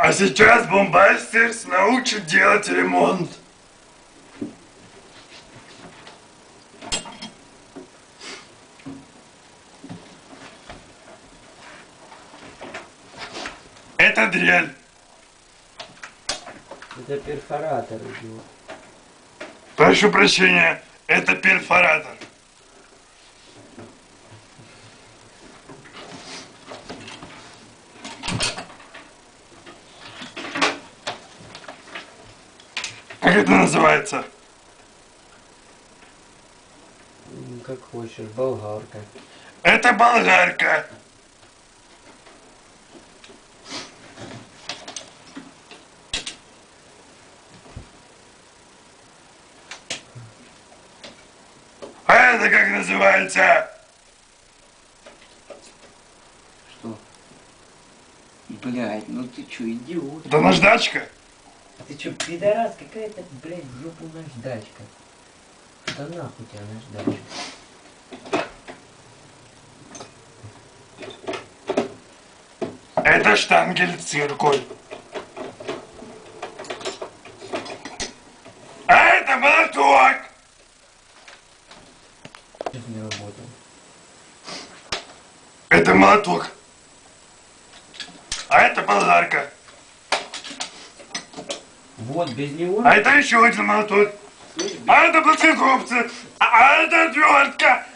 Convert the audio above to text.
А сейчас Бомбастерс научит делать ремонт. Это дрель. Это перфоратор идет. Прошу прощения, это перфоратор. Как это называется? Как хочешь, болгарка. Это болгарка. А это как называется? Что? Блядь, ну ты чё, идиот? Это наждачка? Ты чё, пидорас, какая-то, блядь, в жопу наждачка. Да нахуй тебя наждачка. Это штангель циркуль. А это молоток. Сейчас не работал. Это молоток. А это болгарка. Вот, без него... А это еще один молоток. Слышь, А это плоскогубцы. А это отвертка.